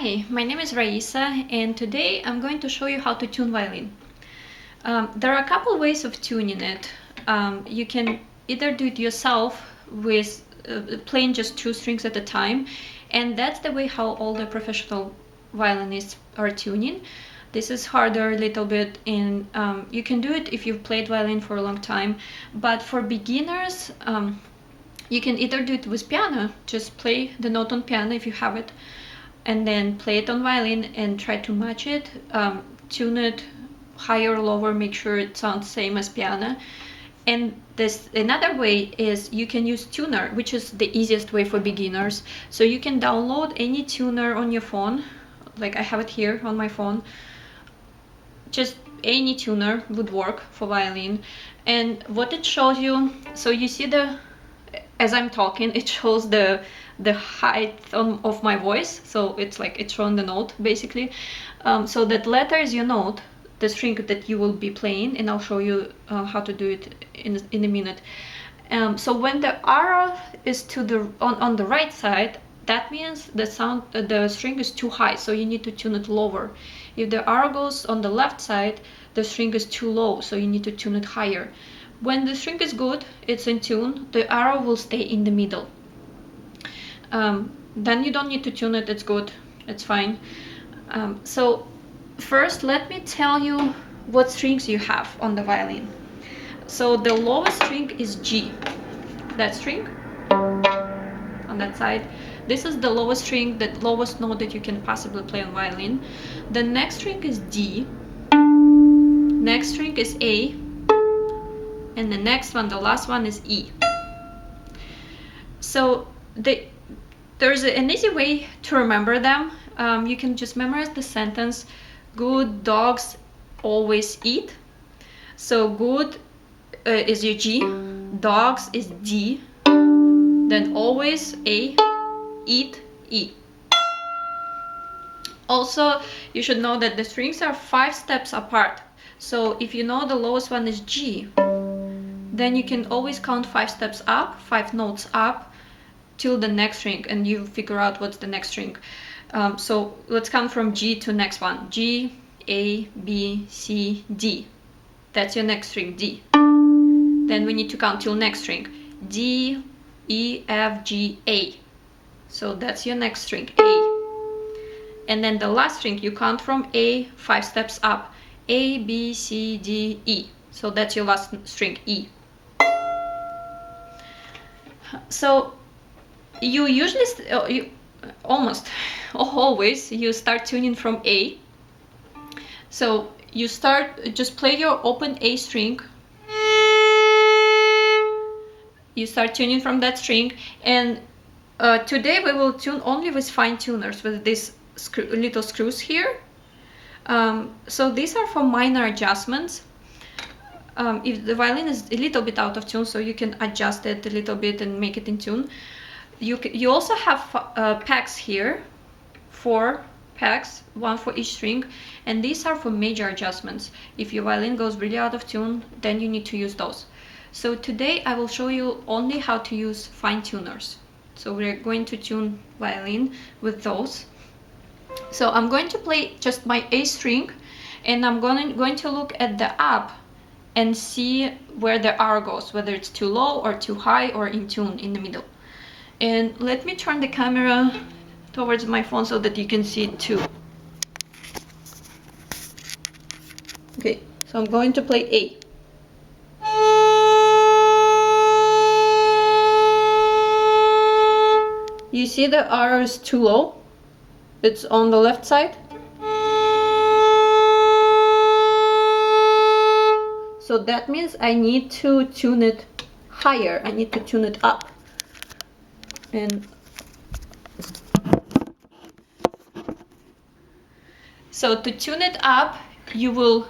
Hi, my name is Raisa, and today I'm going to show you how to tune violin. There are a couple ways of tuning it. You can either do it yourself with playing just 2 strings at a time, and that's the way how all the professional violinists are tuning. This is harder a little bit, and you can do it if you've played violin for a long time, but for beginners, you can either do it with piano, just play the note on piano if you have it, and then play it on violin and try to match it, tune it higher or lower, make sure it sounds same as piano. And this another way is you can use tuner, which is the easiest way for beginners. So you can download any tuner on your phone, like I have it here on my phone. Just any tuner would work for violin. And what it shows you, so you see as I'm talking, it shows the height of my voice, so it's showing the note basically. So that letter is your note, the string that you will be playing, and I'll show you how to do it in a minute. So when the arrow is to on the right side, that means the string is too high, so you need to tune it lower. If the arrow goes on the left side, the string is too low, so you need to tune it higher. When the string is good, it's in tune, the arrow will stay in the middle. Then you don't need to tune it, it's good, it's fine. So first let me tell you what strings you have on the violin. So the lowest string is G, that string on that side. This is the lowest string, the lowest note that you can possibly play on violin. The next string is D, next string is A, and the next one, the last one, is E. So there's an easy way to remember them. You can just memorize the sentence, good dogs always eat. So good is your G, dogs is D, then always A, eat E. Also, you should know that the strings are 5 steps apart. So if you know the lowest one is G, then you can always count 5 steps up, 5 notes up, till the next string, and you figure out what's the next string. So let's count from G to next one. G, A, B, C, D. That's your next string, D. Then we need to count till next string. D, E, F, G, A. So that's your next string, A. And then the last string, you count from A 5 steps up. A, B, C, D, E. So that's your last string, E. So you usually, almost always, you start tuning from A. So you just play your open A string. You start tuning from that string, and today we will tune only with fine tuners, with these little screws here. So these are for minor adjustments. If the violin is a little bit out of tune, so you can adjust it a little bit and make it in tune. You also have pegs here, 4 pegs, 1 for each string, and these are for major adjustments. If your violin goes really out of tune, then you need to use those. So today I will show you only how to use fine tuners. So we're going to tune violin with those. So I'm going to play just my A string, and I'm going to look at the up and see where the R goes, whether it's too low or too high or in tune in the middle. And let me turn the camera towards my phone so that you can see it too. Okay, so I'm going to play A. You see the R is too low? It's on the left side. So that means I need to tune it higher. I need to tune it up. And so to tune it up, you will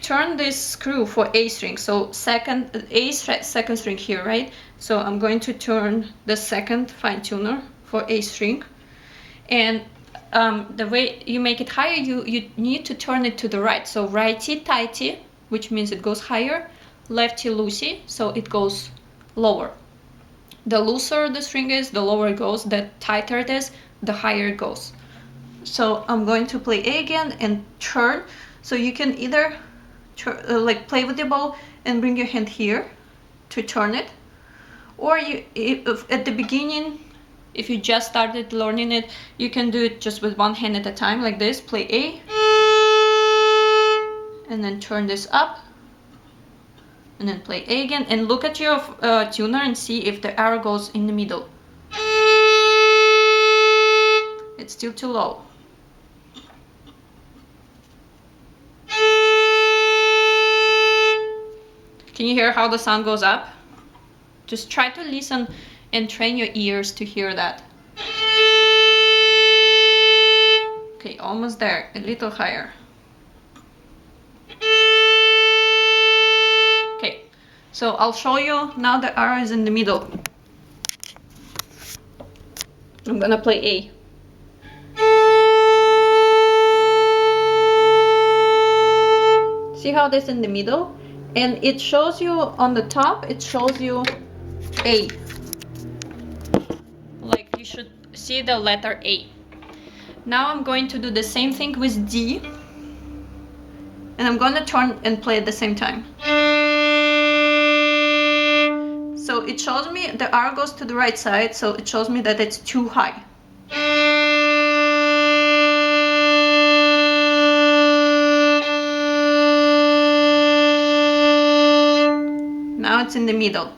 turn this screw for A string. So A second string here, right? So I'm going to turn the second fine tuner for A string. And the way you make it higher, you need to turn it to the right. So righty tighty, which means it goes higher, lefty loosey, so it goes lower. The looser the string is, the lower it goes, the tighter it is, the higher it goes. So I'm going to play A again and turn. So you can either like play with the bow and bring your hand here to turn it, or if at the beginning, if you just started learning it, you can do it just with one hand at a time, like this. Play A and then turn this up and then play A again, and look at your tuner and see if the arrow goes in the middle. It's still too low. Can you hear how the sound goes up? Just try to listen and train your ears to hear that. Okay, almost there, a little higher. Okay, so I'll show you now the arrow is in the middle. I'm gonna play A. See how this in the middle? And it shows you on the top, it shows you A. Like you should see the letter A. Now I'm going to do the same thing with D. And I'm gonna turn and play at the same time. So it shows me the arrow goes to the right side, so it shows me that it's too high. Now it's in the middle.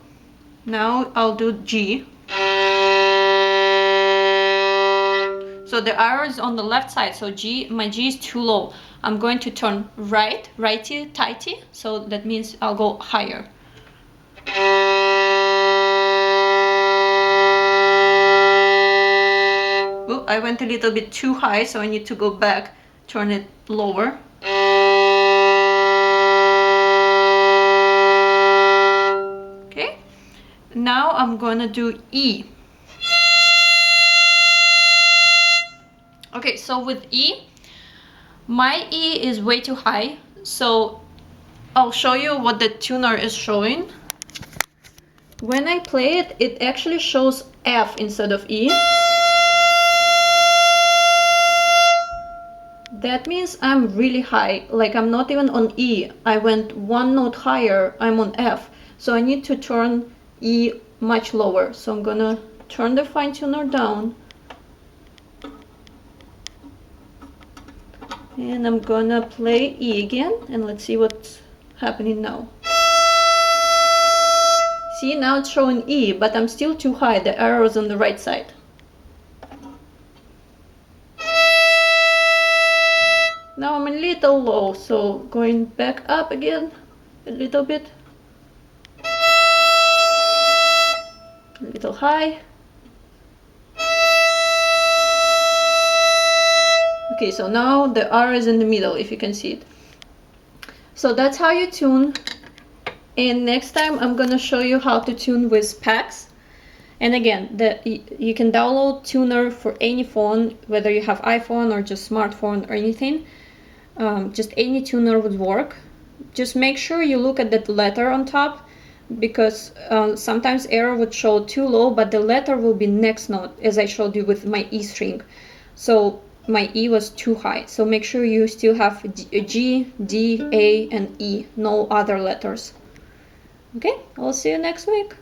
Now I'll do G. So the arrow is on the left side, so G, my G is too low. I'm going to turn right, righty, tighty, so that means I'll go higher. Oh, I went a little bit too high, so I need to go back, turn it lower. Okay, now I'm gonna do E. Okay, so with E, my E is way too high, so I'll show you what the tuner is showing. When I play it, it actually shows F instead of E. That means I'm really high, like I'm not even on E. I went one note higher, I'm on F. So I need to turn E much lower. So I'm gonna turn the fine tuner down. And I'm gonna play E again, and let's see what's happening now. See, now it's showing E, but I'm still too high, the arrow's on the right side. Now I'm a little low, so going back up again a little bit. A little high. Okay, so now the R is in the middle, if you can see it. So that's how you tune. And next time I'm gonna show you how to tune with packs. And again, you can download tuner for any phone, whether you have iPhone or just smartphone or anything. Just any tuner would work. Just make sure you look at that letter on top, because sometimes arrow would show too low, but the letter will be next note, as I showed you with my E string. So my E was too high, so make sure you still have G, D, A, and E, no other letters. Okay, I'll see you next week.